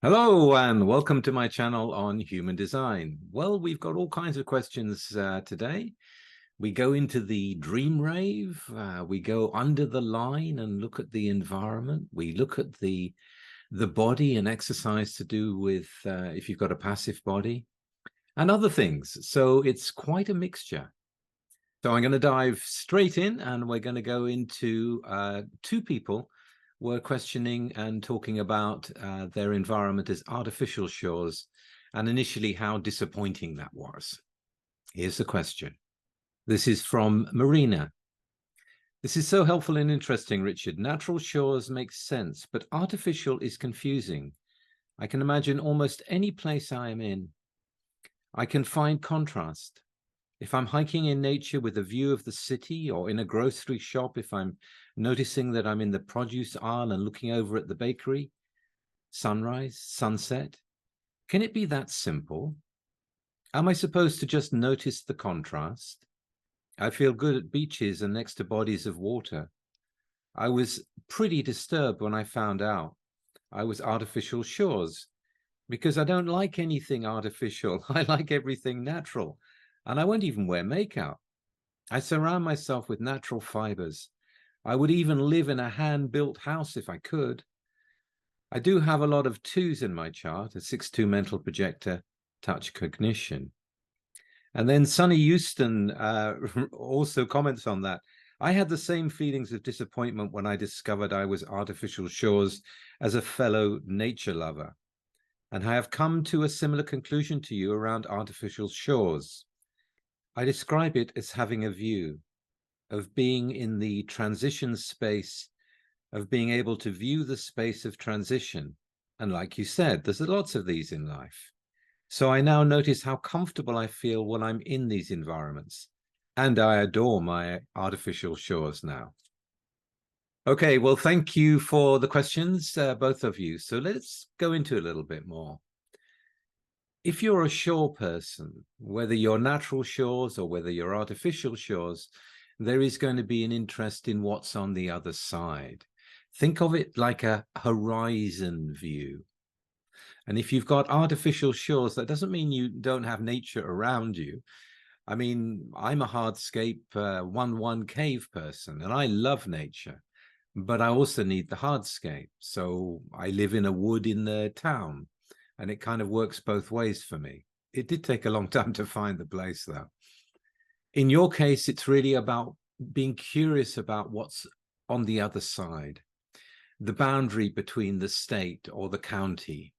Hello and welcome to my channel on human design. Well, we've got all kinds of questions today. We go into the DreamRave, we go under the line and look at the environment. We look at the body and exercise to do with if you've got a passive body and other things. So it's quite a mixture. So I'm going to dive straight in and we're going to go into two people were questioning and talking about their environment as artificial shores and initially how disappointing that was. Here's the question. This is from Marina. This is so helpful and interesting, Richard. Natural shores make sense, but artificial is confusing. I can imagine almost any place I am in. I can find contrast. If I'm hiking in nature with a view of the city, or in a grocery shop, if I'm noticing that I'm in the produce aisle and looking over at the bakery, sunrise, sunset, can it be that simple? Am I supposed to just notice the contrast? I feel good at beaches and next to bodies of water. I was pretty disturbed when I found out I was artificial shores because I don't like anything artificial. I like everything natural. And I won't even wear makeup. I surround myself with natural fibers. I would even live in a hand-built house if I could. I do have a lot of twos in my chart, a 6-2 mental projector, touch cognition. And then Sonny Houston also comments on that. I had the same feelings of disappointment when I discovered I was artificial shores as a fellow nature lover. And I have come to a similar conclusion to you around artificial shores. I describe it as having a view, of being in the transition space, of being able to view the space of transition. And like you said, there's lots of these in life. So I now notice how comfortable I feel when I'm in these environments. And I adore my artificial shores now. Okay, well, thank you for the questions, both of you. So let's go into a little bit more. If you're a shore person, whether you're natural shores or whether you're artificial shores, there is going to be an interest in what's on the other side. Think of it like a horizon view. And if you've got artificial shores, that doesn't mean you don't have nature around you. I mean, I'm a hardscape 1-1 cave person, and I love nature, but I also need the hardscape. So I live in a wood in the town. And it kind of works both ways for me. It did take a long time to find the place, though. In your case, it's really about being curious about what's on the other side, the boundary between the state or the county.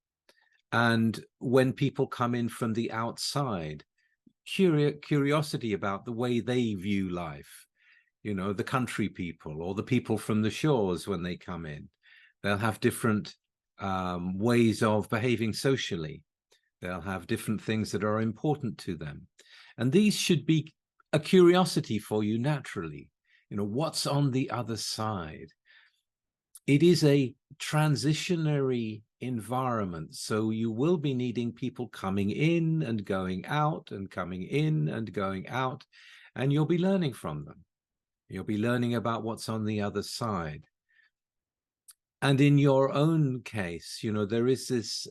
And when people come in from the outside, curiosity about the way they view life, you know, the country people or the people from the shores when they come in. They'll have different ways of behaving socially. They'll have different things that are important to them. And these should be a curiosity for you naturally. You know, what's on the other side? It is a transitionary environment. So you will be needing people coming in and going out and coming in and going out, and you'll be learning from them. You'll be learning about what's on the other side. And in your own case, you know, there is this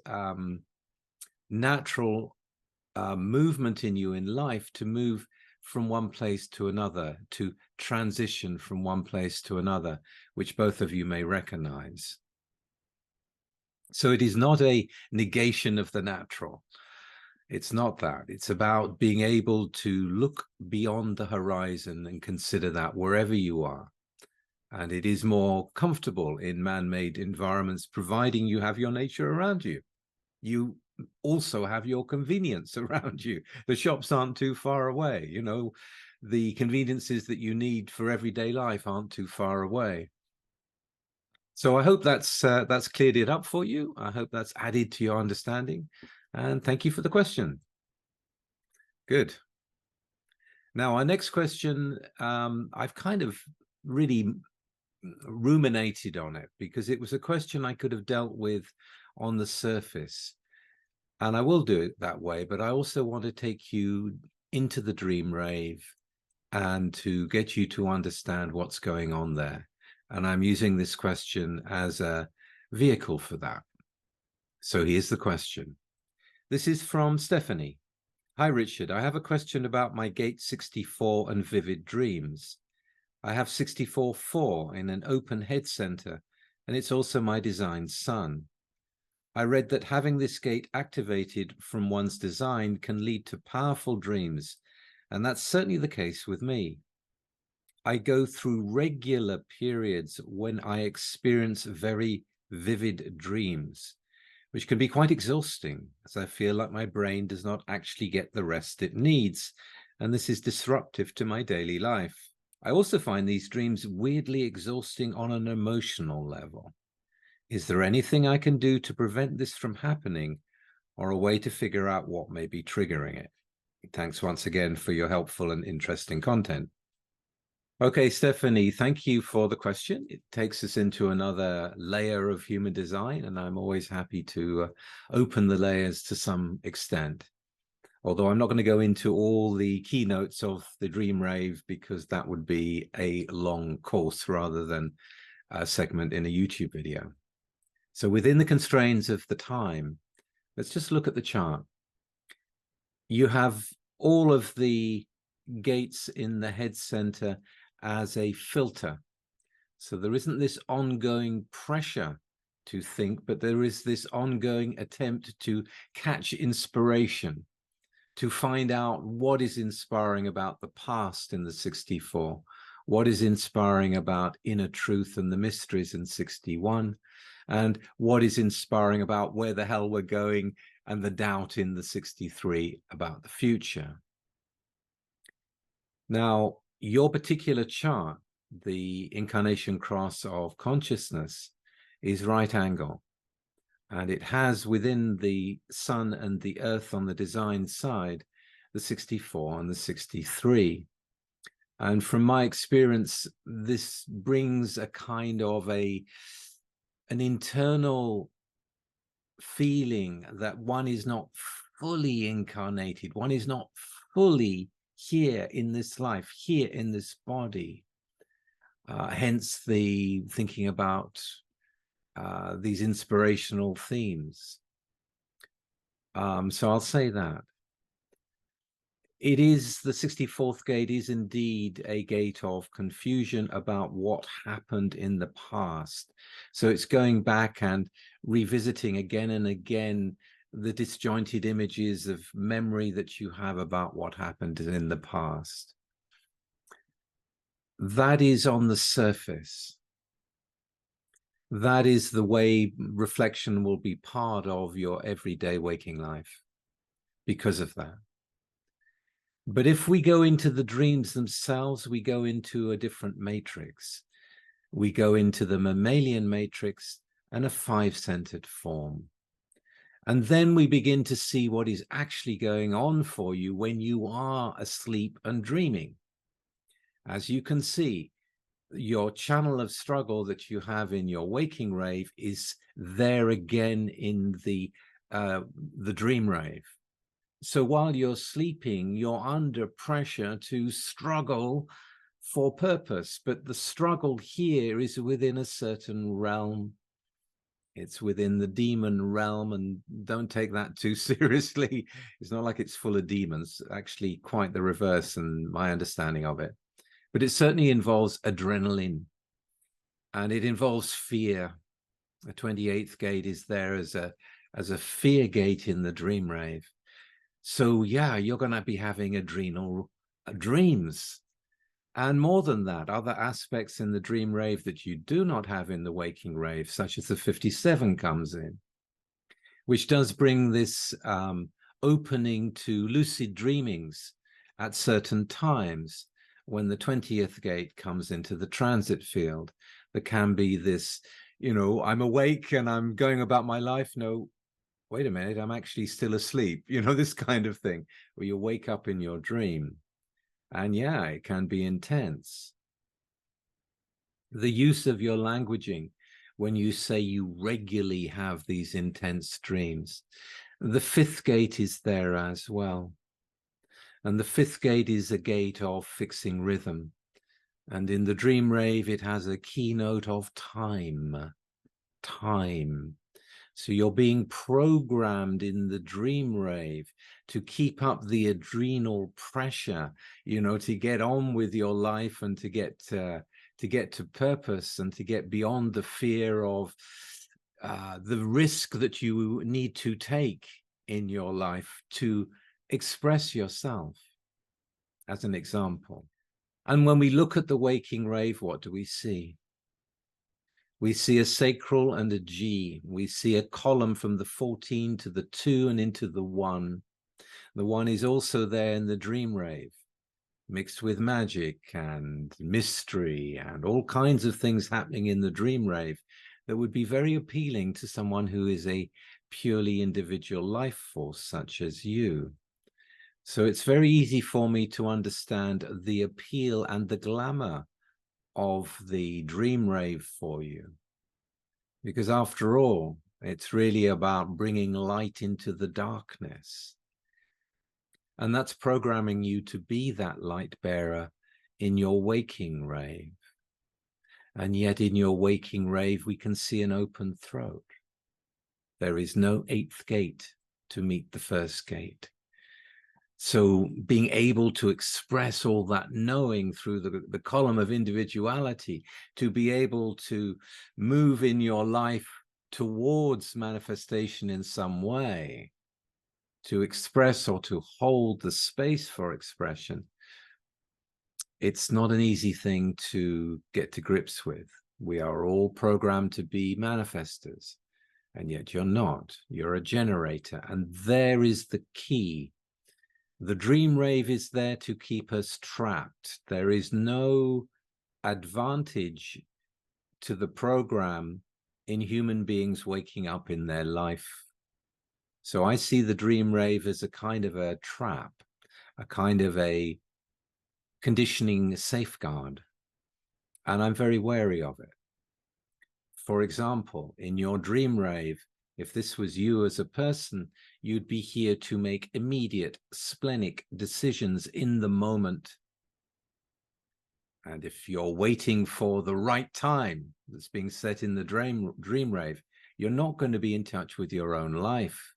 natural movement in you in life to move from one place to another, to transition from one place to another, which both of you may recognize. So it is not a negation of the natural. It's not that. It's about being able to look beyond the horizon and consider that wherever you are. And it is more comfortable in man-made environments, providing you have your nature around you. You also have your convenience around you. The shops aren't too far away. You know, the conveniences that you need for everyday life aren't too far away. So I hope that's cleared it up for you. I hope that's added to your understanding. And thank you for the question. Good. Now, our next question, I've kind of really ruminated on it because it was a question I could have dealt with on the surface, and I will do it that way, but I also want to take you into the DreamRave and to get you to understand what's going on there. And I'm using this question as a vehicle for that. So here's the question. This is from Stephanie. Hi, Richard. I have a question about my gate 64 and vivid dreams. I have 64-4 in an open head center, and it's also my design sun. I read that having this gate activated from one's design can lead to powerful dreams, and that's certainly the case with me. I go through regular periods when I experience very vivid dreams, which can be quite exhausting, as I feel like my brain does not actually get the rest it needs, and this is disruptive to my daily life. I also find these dreams weirdly exhausting on an emotional level. Is there anything I can do to prevent this from happening, or a way to figure out what may be triggering it? Thanks once again for your helpful and interesting content. Okay, Stephanie, thank you for the question. It takes us into another layer of human design, and I'm always happy to open the layers to some extent. Although I'm not going to go into all the keynotes of the DreamRave, because that would be a long course rather than a segment in a YouTube video. So within the constraints of the time, let's just look at the chart. You have all of the gates in the head center as a filter. So there isn't this ongoing pressure to think, but there is this ongoing attempt to catch inspiration, to find out what is inspiring about the past in the 64, what is inspiring about inner truth and the mysteries in 61, and what is inspiring about where the hell we're going and the doubt in the 63 about the future. Now, your particular chart, the incarnation cross of consciousness, is right angle. And it has within the sun and the earth on the design side, the 64 and the 63. And from my experience, this brings a kind of an internal feeling that one is not fully incarnated, one is not fully here in this life, here in this body. Hence the thinking about these inspirational themes. So I'll say that. It is, the 64th gate is indeed a gate of confusion about what happened in the past. So it's going back and revisiting again and again the disjointed images of memory that you have about what happened in the past. That is on the surface. That is the way reflection will be part of your everyday waking life because of that. But if we go into the dreams themselves, we go into a different matrix. We go into the mammalian matrix and a five-centered form. And then we begin to see what is actually going on for you when you are asleep and dreaming. As you can see, your channel of struggle that you have in your waking rave is there again in the dream rave. So while you're sleeping, you're under pressure to struggle for purpose, but the struggle here is within a certain realm. It's within the demon realm, and don't take that too seriously. It's not like it's full of demons, actually quite the reverse in my understanding of it. But it certainly involves adrenaline, and it involves fear. The 28th gate is there as a fear gate in the dream rave. So yeah, you're going to be having adrenal dreams. And more than that, other aspects in the dream rave that you do not have in the waking rave, such as the 57 comes in, which does bring this opening to lucid dreamings at certain times. When the 20th gate comes into the transit field, there can be this, you know, I'm awake and I'm going about my life. No, wait a minute, I'm actually still asleep. You know, this kind of thing, where you wake up in your dream. And yeah, it can be intense. The use of your languaging when you say you regularly have these intense dreams. The 5th gate is there as well. And the 5th gate is a gate of fixing rhythm. And in the dream rave, it has a keynote of time. Time. So you're being programmed in the dream rave to keep up the adrenal pressure, you know, to get on with your life and to get to purpose and to get beyond the fear of the risk that you need to take in your life to express yourself, as an example. And when we look at the waking rave, what do we see? We see a sacral and a G. We see a column from the 14 to the 2 and into the 1. The 1 is also there in the dream rave, mixed with magic and mystery and all kinds of things happening in the dream rave that would be very appealing to someone who is a purely individual life force such as you. So it's very easy for me to understand the appeal and the glamour of the dream rave for you, because after all, it's really about bringing light into the darkness, and that's programming you to be that light bearer in your waking rave. And yet in your waking rave we can see an open throat. There is no 8th gate to meet the 1st gate. So being able to express all that knowing through the column of individuality, to be able to move in your life towards manifestation in some way, to express or to hold the space for expression, it's not an easy thing to get to grips with. We are all programmed to be manifestors, and yet you're not. You're a generator, and there is the key. The dream rave is there to keep us trapped. There is no advantage to the program in human beings waking up in their life. So I see the dream rave as a kind of a trap, a kind of a conditioning safeguard, and I'm very wary of it. For example, in your dream rave, if this was you as a person, you'd be here to make immediate splenic decisions in the moment. And if you're waiting for the right time that's being set in the dream rave, you're not going to be in touch with your own life.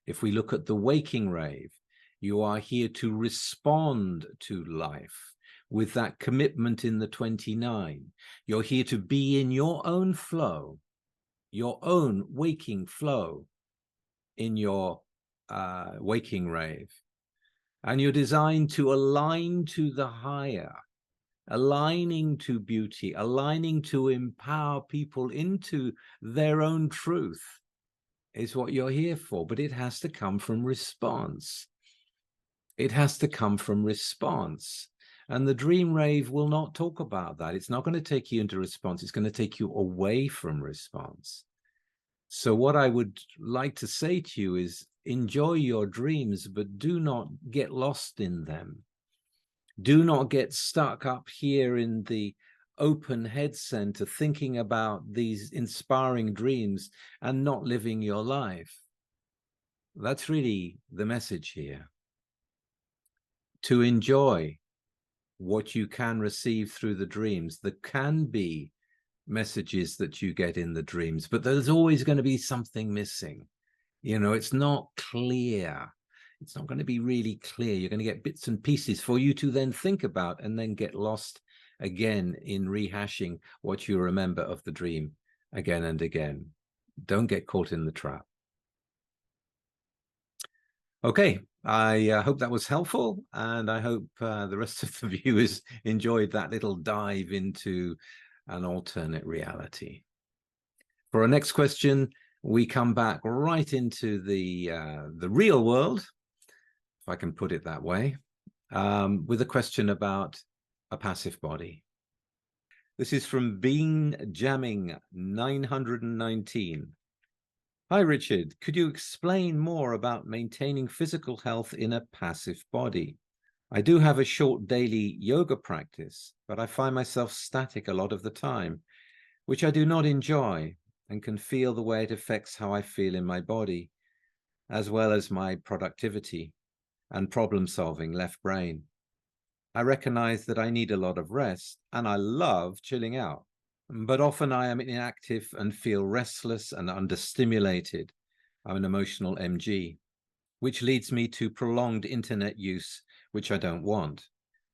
If we look at the waking rave, you are here to respond to life with that commitment in the 29. You're here to be in your own flow, your own waking flow in your waking rave. And you're designed to align to the higher, aligning to beauty, aligning to empower people into their own truth is what you're here for. But it has to come from response. It has to come from response. And the dream rave will not talk about that. It's not going to take you into response. It's going to take you away from response. So what I would like to say to you is enjoy your dreams, but do not get lost in them. Do not get stuck up here in the open head center thinking about these inspiring dreams and not living your life. That's really the message here. To enjoy what you can receive through the dreams. There can be messages that you get in the dreams, but there's always going to be something missing. You know, it's not clear. It's not going to be really clear. You're going to get bits and pieces for you to then think about and then get lost again in rehashing what you remember of the dream again and again. Don't get caught in the trap. Okay, I hope that was helpful, and I hope the rest of the viewers enjoyed that little dive into an alternate reality. For our next question, we come back right into the real world, if I can put it that way, with a question about a passive body. This is from Bean Jamming 919. Hi, Richard. Could you explain more about maintaining physical health in a passive body? I do have a short daily yoga practice, but I find myself static a lot of the time, which I do not enjoy, and can feel the way it affects how I feel in my body, as well as my productivity and problem-solving left brain. I recognize that I need a lot of rest, and I love chilling out. but often I am inactive and feel restless and understimulated. I'm an emotional MG, which leads me to prolonged internet use, which I don't want.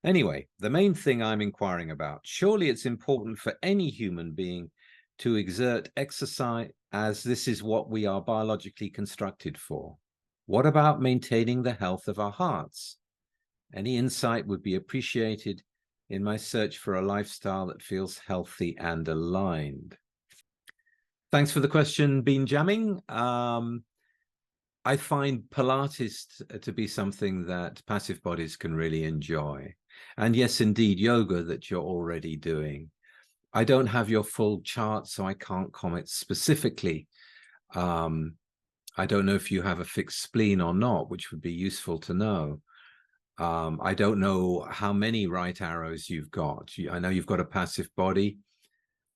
Anyway, the main thing I'm inquiring about, surely it's important for any human being to exert exercise, as this is what we are biologically constructed for. What about maintaining the health of our hearts? Any insight would be appreciated in my search for a lifestyle that feels healthy and aligned. Thanks for the question, Bean Jamming. I find Pilates to be something that passive bodies can really enjoy. And yes, indeed, yoga that you're already doing. I don't have your full chart, so I can't comment specifically. I don't know if you have a fixed spleen or not, which would be useful to know. I don't know how many right arrows you've got. I know you've got a passive body.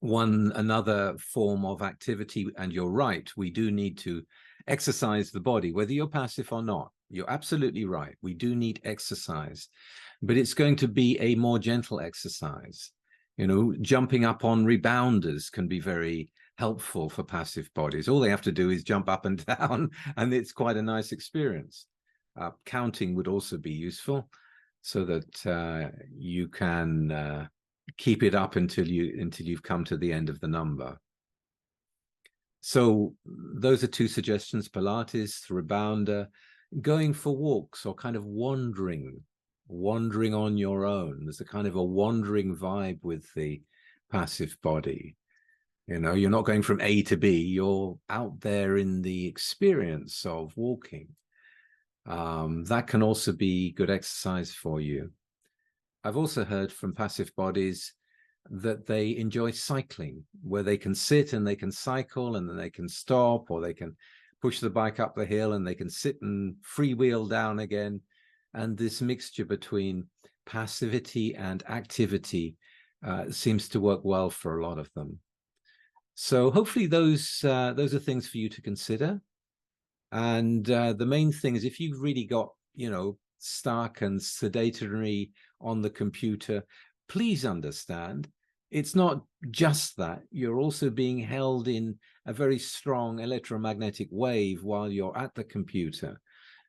Another form of activity, and you're right, we do need to exercise the body, whether you're passive or not. You're absolutely right. We do need exercise, but it's going to be a more gentle exercise. You know, jumping up on rebounders can be very helpful for passive bodies. All they have to do is jump up and down, and it's quite a nice experience. Counting would also be useful, so that you can keep it up until you've come to the end of the number. So those are two suggestions: Pilates, rebounder, going for walks, or kind of wandering on your own. There's a kind of a wandering vibe with the passive body. You know, you're not going from A to B, you're out there in the experience of walking. That can also be good exercise for you. I've also heard from passive bodies that they enjoy cycling, where they can sit and they can cycle, and then they can stop, or they can push the bike up the hill and they can sit and freewheel down again. And this mixture between passivity and activity seems to work well for a lot of them. So hopefully those are things for you to consider. And the main thing is, if you've really got, you know, stuck and sedentary on the computer, please understand it's not just that. You're also being held in a very strong electromagnetic wave while you're at the computer.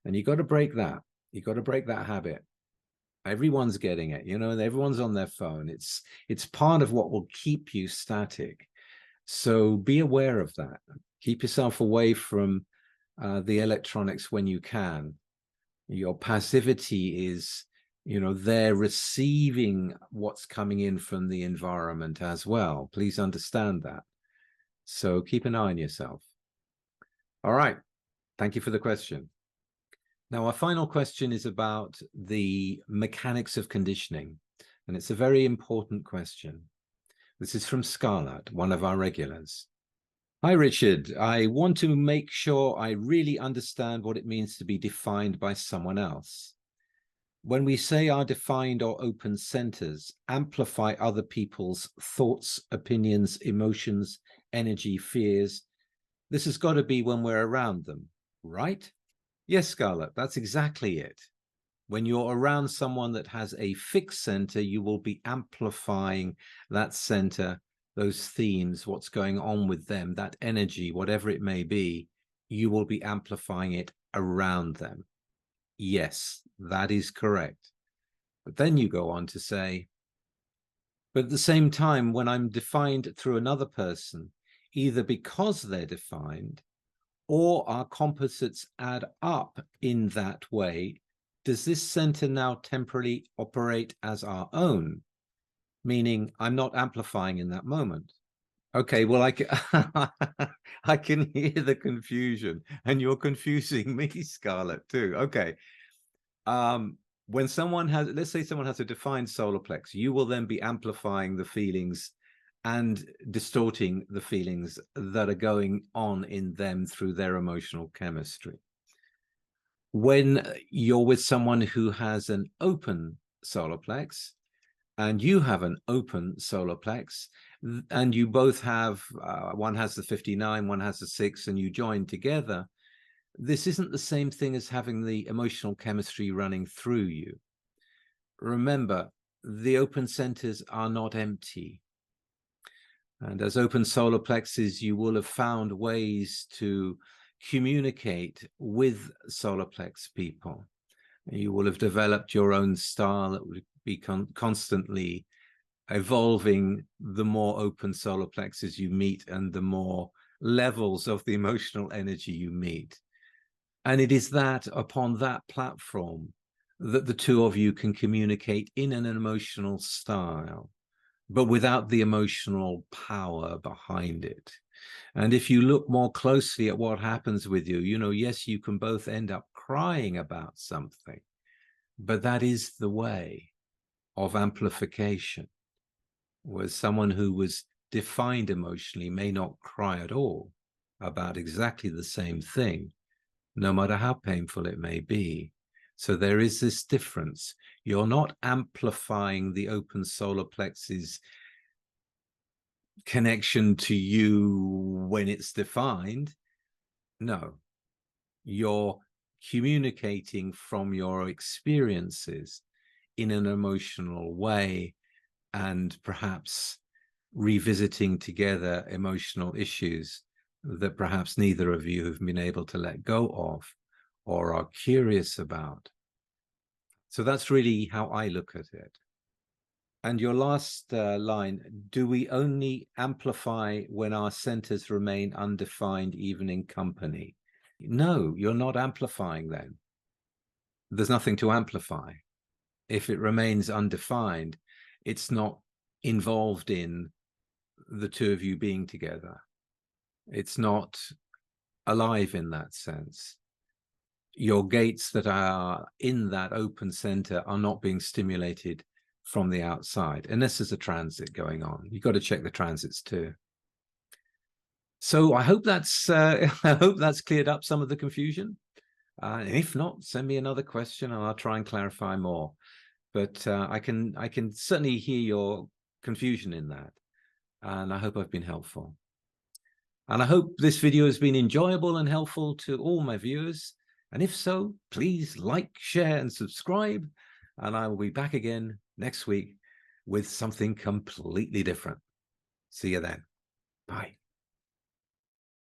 And you've got to break that. You've got to break that habit. Everyone's getting it, you know, everyone's on their phone. It's part of what will keep you static. So be aware of that. Keep yourself away from the electronics when you can. Your passivity is, you know, they're receiving what's coming in from the environment as well. Please understand that. So keep an eye on yourself. All right. Thank you for the question. Now, our final question is about the mechanics of conditioning, and it's a very important question. This is from Scarlett, one of our regulars. Hi, Richard. I want to make sure I really understand what it means to be defined by someone else. When we say our defined or open centers amplify other people's thoughts, opinions, emotions, energy, fears, this has got to be when we're around them, right? Yes, Scarlett, that's exactly it. When you're around someone that has a fixed center, you will be amplifying that center, those themes, what's going on with them, that energy, whatever it may be, you will be amplifying it around them. Yes, that is correct. But then you go on to say, but at the same time, when I'm defined through another person, either because they're defined or our composites add up in that way, does this center now temporarily operate as our own? Meaning I'm not amplifying in that moment. Okay, well, I can hear the confusion, and you're confusing me, Scarlett, too. Okay. When someone has, let's say someone has a defined solar plex, you will then be amplifying the feelings and distorting the feelings that are going on in them through their emotional chemistry. When you're with someone who has an open solar plex and you have an open solar plex, and you both have, one has the 59, one has the 6, and you join together, this isn't the same thing as having the emotional chemistry running through you. Remember, the open centers are not empty. And as open solar plexes, you will have found ways to communicate with solar plex people. You will have developed your own style that would be constantly evolving the more open solar plexes you meet and the more levels of the emotional energy you meet. And it is that upon that platform that the two of you can communicate in an emotional style, but without the emotional power behind it. And if you look more closely at what happens with you, you know, yes, you can both end up crying about something, but that is the way of amplification, where someone who was defined emotionally may not cry at all about exactly the same thing, no matter how painful it may be. So there is this difference. You're not amplifying the open solar plexus connection to you when it's defined. No, you're communicating from your experiences in an emotional way, and perhaps revisiting together emotional issues that perhaps neither of you have been able to let go of or are curious about. So that's really how I look at it. And your last line, do we only amplify when our centers remain undefined, even in company? No, you're not amplifying then. There's nothing to amplify. If it remains undefined, it's not involved in the two of you being together. It's not alive in that sense. Your gates that are in that open center are not being stimulated from the outside, unless there's a transit going on. You've got to check the transits too. So I hope that's cleared up some of the confusion. And if not, send me another question and I'll try and clarify more. But I can certainly hear your confusion in that, and I hope I've been helpful. And I hope this video has been enjoyable and helpful to all my viewers. And if so, please like, share, and subscribe. And I will be back again next week with something completely different. See you then. Bye.